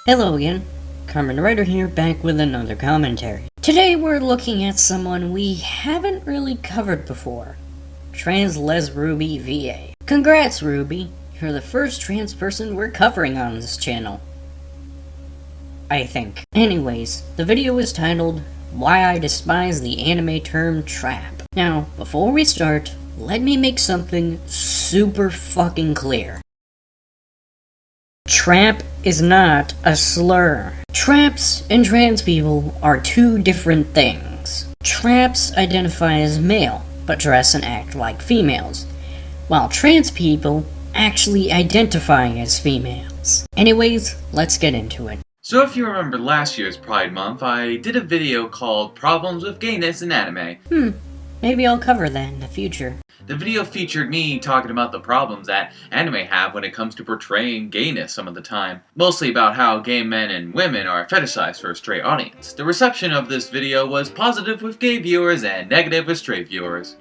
Hello again, Carmen Writer here, back with another commentary. Today we're looking at someone we haven't really covered before, TransLesRuby VA. Congrats, Ruby! You're the first trans person we're covering on this channel, I think. Anyways, the video is titled, Why I Despise the Anime Term Trap. Now, before we start, let me make something super fucking clear. Trap is not a slur. Traps and trans people are two different things. Traps identify as male, but dress and act like females, while trans people actually identify as females. Anyways, let's get into it. So if you remember last year's Pride Month, I did a video called Problems with Gayness in Anime. Maybe I'll cover that in the future. The video featured me talking about the problems that anime have when it comes to portraying gayness some of the time. Mostly about how gay men and women are fetishized for a straight audience. The reception of this video was positive with gay viewers and negative with straight viewers.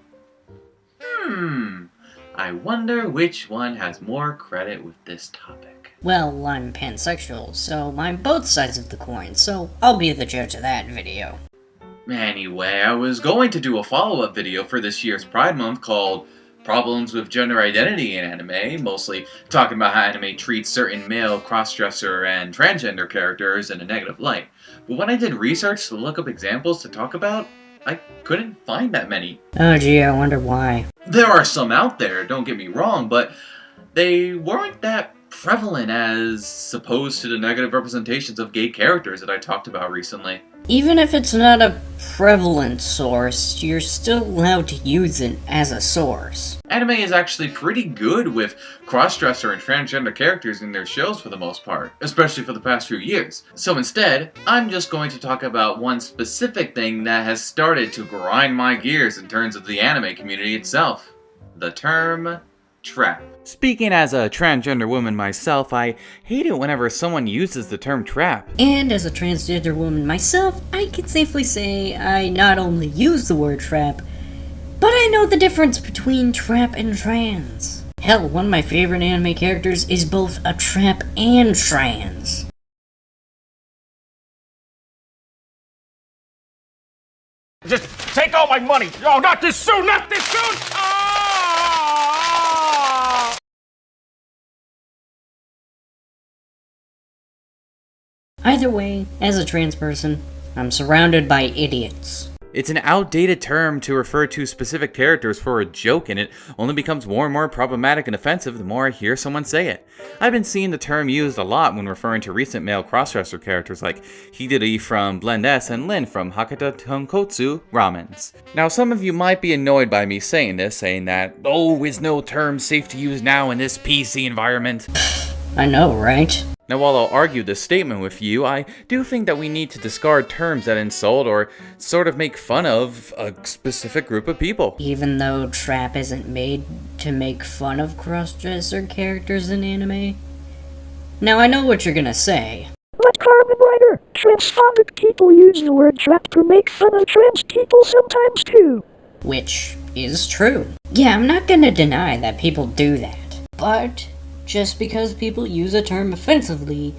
I wonder which one has more credit with this topic. Well, I'm pansexual, so I'm both sides of the coin, so I'll be the judge of that video. Anyway, I was going to do a follow-up video for this year's Pride Month called Problems with Gender Identity in Anime, mostly talking about how anime treats certain male, crossdresser, and transgender characters in a negative light. But when I did research to look up examples to talk about, I couldn't find that many. Oh gee, I wonder why. There are some out there, don't get me wrong, but they weren't that prevalent as opposed to the negative representations of gay characters that I talked about recently. Even if it's not a prevalent source, you're still allowed to use it as a source. Anime is actually pretty good with crossdresser and transgender characters in their shows for the most part, especially for the past few years. So instead, I'm just going to talk about one specific thing that has started to grind my gears in terms of the anime community itself. The term trap. Speaking as a transgender woman myself, I hate it whenever someone uses the term trap. And as a transgender woman myself, I can safely say I not only use the word trap, but I know the difference between trap and trans. Hell, one of my favorite anime characters is both a trap and trans. Just take all my money! Oh, not this soon! Not this soon! Ah! Either way, as a trans person, I'm surrounded by idiots. It's an outdated term to refer to specific characters for a joke, and it only becomes more and more problematic and offensive the more I hear someone say it. I've been seeing the term used a lot when referring to recent male crossdresser characters like Hidori from Blend S and Lin from Hakata Tonkotsu Ramens. Now, some of you might be annoyed by me saying this, saying that, oh, is no term safe to use now in this PC environment? I know, right? Now, while I'll argue this statement with you, I do think that we need to discard terms that insult or sort of make fun of a specific group of people. Even though trap isn't made to make fun of crossdresser characters in anime? Now I know what you're gonna say. But Carmen Writer, transphobic people use the word trap to make fun of trans people sometimes too. Which is true. Yeah, I'm not gonna deny that people do that. But just because people use a term offensively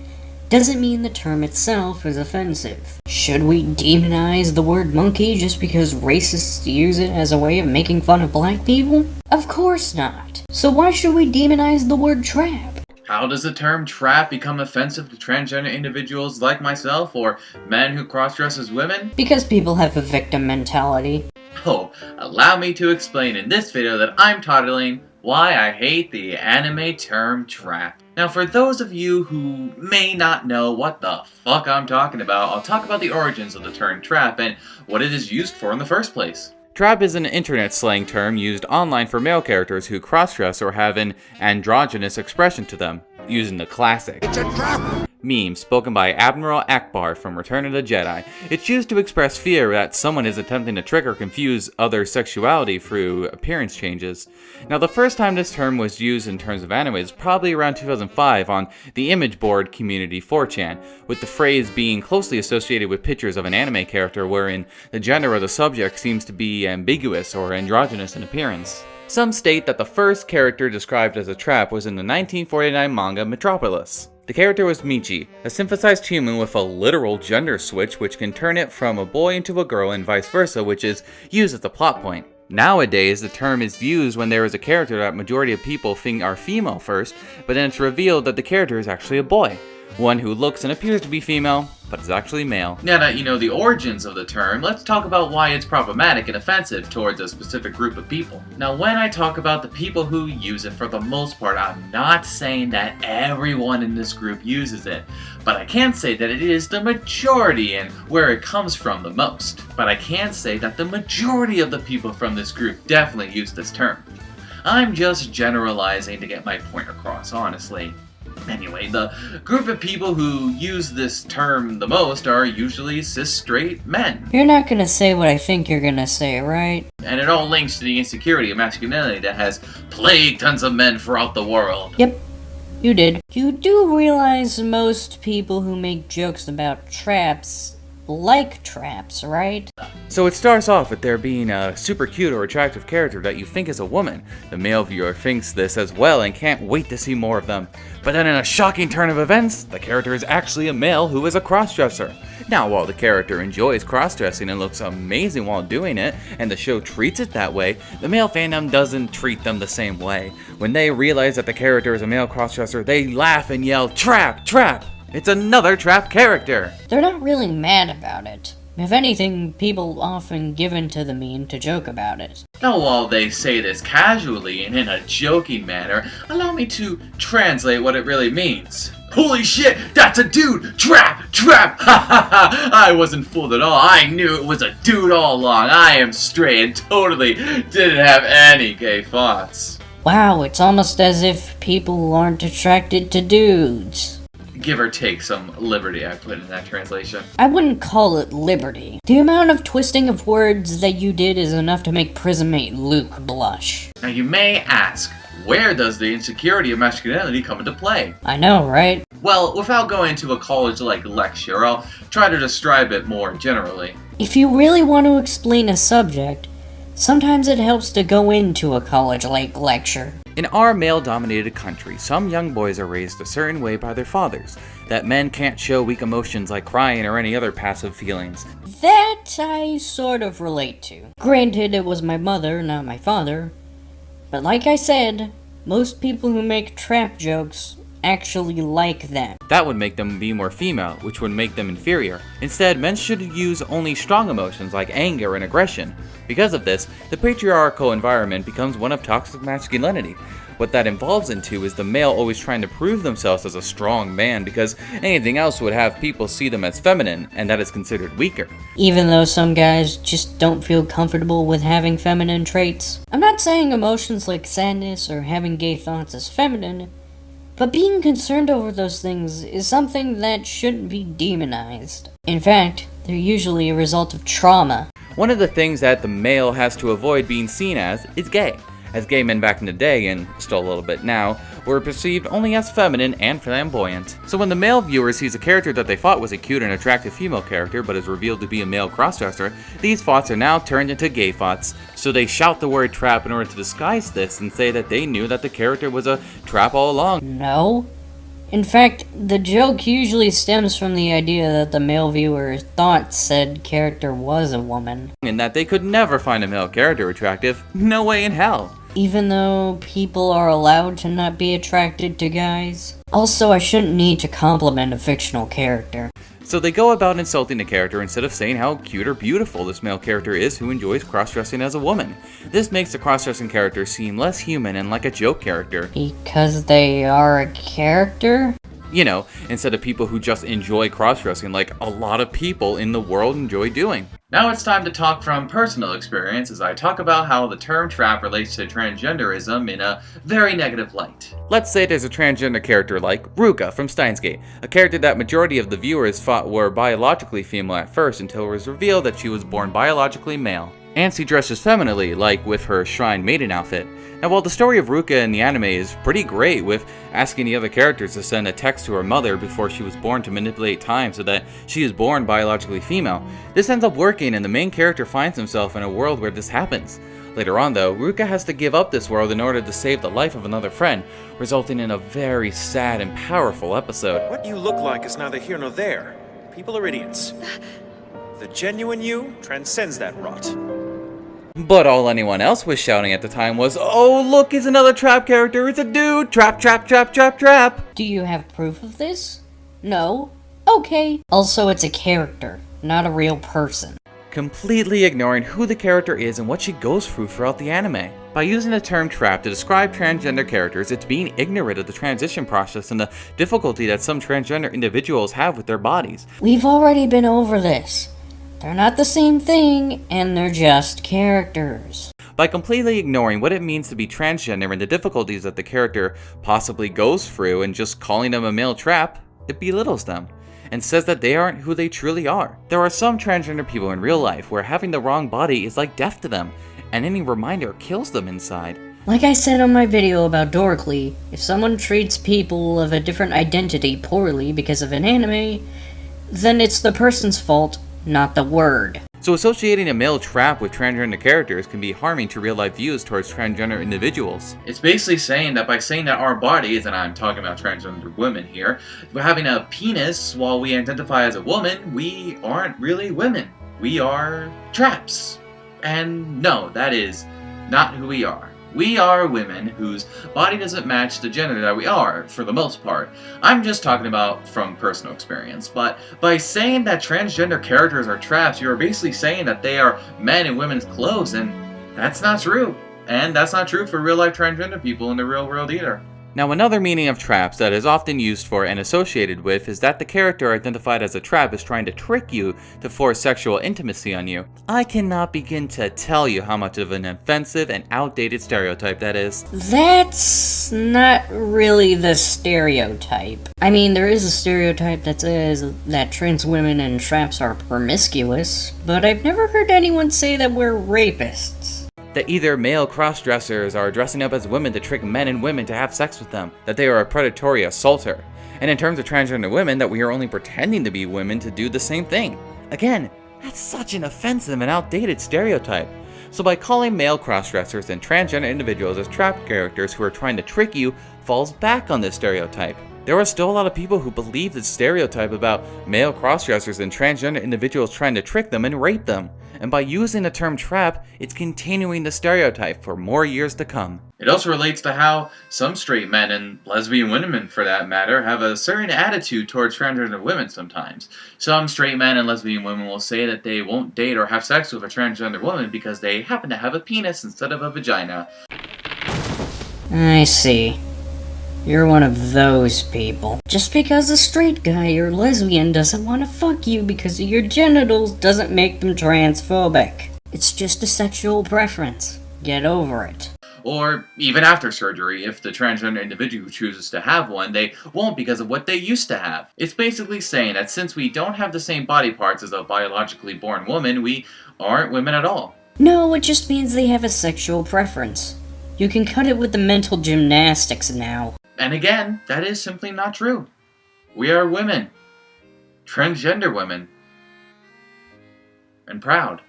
doesn't mean the term itself is offensive. Should we demonize the word monkey just because racists use it as a way of making fun of black people? Of course not. So why should we demonize the word trap? How does the term trap become offensive to transgender individuals like myself or men who crossdress as women? Because people have a victim mentality. Oh, allow me to explain in this video that I'm titling Why I Hate the Anime Term Trap. Now, for those of you who may not know what the fuck I'm talking about, I'll talk about the origins of the term trap and what it is used for in the first place. Trap is an internet slang term used online for male characters who crossdress or have an androgynous expression to them, using the classic meme spoken by Admiral Akbar from Return of the Jedi. It's used to express fear that someone is attempting to trick or confuse other sexuality through appearance changes. Now, the first time this term was used in terms of anime is probably around 2005 on the image board community 4chan, with the phrase being closely associated with pictures of an anime character wherein the gender of the subject seems to be ambiguous or androgynous in appearance. Some state that the first character described as a trap was in the 1949 manga Metropolis. The character was Michi, a synthesized human with a literal gender switch which can turn it from a boy into a girl and vice versa, which is used as a plot point. Nowadays, the term is used when there is a character that majority of people think are female first, but then it's revealed that the character is actually a boy. One who looks and appears to be female, but is actually male. Now that you know the origins of the term, let's talk about why it's problematic and offensive towards a specific group of people. Now when I talk about the people who use it, for the most part, I'm not saying that everyone in this group uses it, but I can say that it is the majority and where it comes from the most. But I can say that the majority of the people from this group definitely use this term. I'm just generalizing to get my point across, honestly. Anyway, the group of people who use this term the most are usually cis straight men. You're not gonna say what I think you're gonna say, right? And it all links to the insecurity of masculinity that has plagued tons of men throughout the world. Yep, you did. You do realize most people who make jokes about traps like traps, right? So it starts off with there being a super cute or attractive character that you think is a woman. The male viewer thinks this as well and can't wait to see more of them. But then in a shocking turn of events, the character is actually a male who is a crossdresser. Now while the character enjoys crossdressing and looks amazing while doing it, and the show treats it that way, the male fandom doesn't treat them the same way. When they realize that the character is a male crossdresser, they laugh and yell, "Trap! Trap! It's another trap character!" They're not really mad about it. If anything, people often give in to the meme to joke about it. Now while they say this casually and in a joking manner, allow me to translate what it really means. Holy shit, that's a dude! Trap! Trap! Ha ha ha! I wasn't fooled at all. I knew it was a dude all along. I am straight and totally didn't have any gay thoughts. Wow, it's almost as if people aren't attracted to dudes. Give or take some liberty I put in that translation. I wouldn't call it liberty. The amount of twisting of words that you did is enough to make Prismmate Luke blush. Now you may ask, where does the insecurity of masculinity come into play? I know, right? Well, without going into a college-like lecture, I'll try to describe it more generally. If you really want to explain a subject, sometimes it helps to go into a college-like lecture. In our male-dominated country, some young boys are raised a certain way by their fathers, that men can't show weak emotions like crying or any other passive feelings. That I sort of relate to. Granted, it was my mother, not my father. But like I said, most people who make trap jokes actually like them. That would make them be more female, which would make them inferior. Instead, men should use only strong emotions like anger and aggression. Because of this, the patriarchal environment becomes one of toxic masculinity. What that involves into is the male always trying to prove themselves as a strong man because anything else would have people see them as feminine, and that is considered weaker. Even though some guys just don't feel comfortable with having feminine traits. I'm not saying emotions like sadness or having gay thoughts is feminine, but being concerned over those things is something that shouldn't be demonized. In fact, they're usually a result of trauma. One of the things that the male has to avoid being seen as is gay, as gay men back in the day, and still a little bit now, were perceived only as feminine and flamboyant. So when the male viewer sees a character that they thought was a cute and attractive female character but is revealed to be a male crossdresser, these thoughts are now turned into gay thoughts. So they shout the word trap in order to disguise this and say that they knew that the character was a trap all along. No. In fact, the joke usually stems from the idea that the male viewer thought said character was a woman. And that they could never find a male character attractive. No way in hell. Even though people are allowed to not be attracted to guys. Also, I shouldn't need to compliment a fictional character. So they go about insulting the character instead of saying how cute or beautiful this male character is who enjoys cross-dressing as a woman. This makes the cross-dressing character seem less human and like a joke character. Because they are a character? You know, instead of people who just enjoy cross-dressing like a lot of people in the world enjoy doing. Now it's time to talk from personal experience as I talk about how the term trap relates to transgenderism in a very negative light. Let's say there's a transgender character like Ruka from Steins Gate, a character that majority of the viewers thought were biologically female at first until it was revealed that she was born biologically male. And she dresses femininely, like with her Shrine Maiden outfit. Now while the story of Ruka in the anime is pretty great, with asking the other characters to send a text to her mother before she was born to manipulate time so that she is born biologically female, this ends up working and the main character finds himself in a world where this happens. Later on though, Ruka has to give up this world in order to save the life of another friend, resulting in a very sad and powerful episode. What you look like is neither here nor there. People are idiots. The genuine you transcends that rot. But all anyone else was shouting at the time was, "Oh look, it's another trap character, it's a dude! Trap, trap, trap, trap, trap!" Do you have proof of this? No? Okay. Also, it's a character, not a real person. Completely ignoring who the character is and what she goes through throughout the anime. By using the term trap to describe transgender characters, it's being ignorant of the transition process and the difficulty that some transgender individuals have with their bodies. We've already been over this. They're not the same thing, and they're just characters. By completely ignoring what it means to be transgender and the difficulties that the character possibly goes through and just calling them a male trap, it belittles them and says that they aren't who they truly are. There are some transgender people in real life where having the wrong body is like death to them, and any reminder kills them inside. Like I said on my video about Dorkly, if someone treats people of a different identity poorly because of an anime, then it's the person's fault, not the word. So associating a male trap with transgender characters can be harming to real-life views towards transgender individuals. It's basically saying that by saying that our bodies, and I'm talking about transgender women here, we're having a penis while we identify as a woman, we aren't really women. We are traps. And no, that is not who we are. We are women whose body doesn't match the gender that we are, for the most part. I'm just talking about from personal experience, but by saying that transgender characters are traps, you're basically saying that they are men in women's clothes, and that's not true. And that's not true for real-life transgender people in the real world either. Now, another meaning of traps that is often used for and associated with is that the character identified as a trap is trying to trick you to force sexual intimacy on you. I cannot begin to tell you how much of an offensive and outdated stereotype that is. That's not really the stereotype. I mean, there is a stereotype that says that trans women and traps are promiscuous, but I've never heard anyone say that we're rapists. That either male cross-dressers are dressing up as women to trick men and women to have sex with them, that they are a predatory assaulter, and in terms of transgender women, that we are only pretending to be women to do the same thing. Again, that's such an offensive and outdated stereotype. So by calling male cross-dressers and transgender individuals as trap characters who are trying to trick you, falls back on this stereotype. There are still a lot of people who believe this stereotype about male cross-dressers and transgender individuals trying to trick them and rape them. And by using the term trap, it's continuing the stereotype for more years to come. It also relates to how some straight men, and lesbian women for that matter, have a certain attitude towards transgender women sometimes. Some straight men and lesbian women will say that they won't date or have sex with a transgender woman because they happen to have a penis instead of a vagina. I see. You're one of those people. Just because a straight guy or lesbian doesn't want to fuck you because of your genitals doesn't make them transphobic. It's just a sexual preference. Get over it. Or even after surgery, if the transgender individual chooses to have one, they won't because of what they used to have. It's basically saying that since we don't have the same body parts as a biologically born woman, we aren't women at all. No, it just means they have a sexual preference. You can cut it with the mental gymnastics now. And again, that is simply not true. We are women. Transgender women. And proud.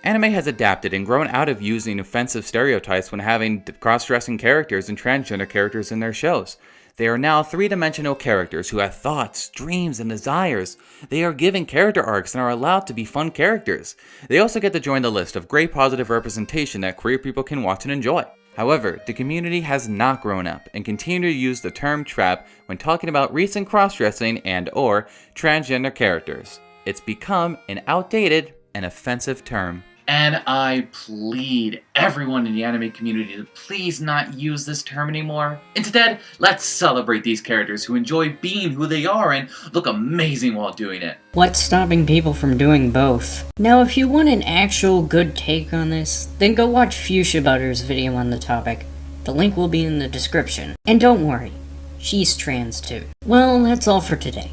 Anime has adapted and grown out of using offensive stereotypes when having cross-dressing characters and transgender characters in their shows. They are now three-dimensional characters who have thoughts, dreams, and desires. They are given character arcs and are allowed to be fun characters. They also get to join the list of great positive representation that queer people can watch and enjoy. However, the community has not grown up and continue to use the term trap when talking about recent cross-dressing and/or transgender characters. It's become an outdated and offensive term. And I plead everyone in the anime community to please not use this term anymore. Instead, let's celebrate these characters who enjoy being who they are and look amazing while doing it. What's stopping people from doing both? Now, if you want an actual good take on this, then go watch Fuchsia Butter's video on the topic. The link will be in the description. And don't worry, she's trans too. Well, that's all for today.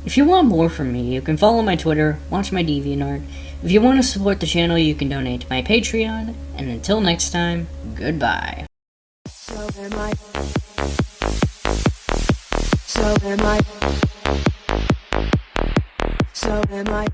If you want more from me, you can follow my Twitter, watch my DeviantArt. If you want to support the channel, you can donate to my Patreon. And until next time, goodbye. So am I. So am I. So am I.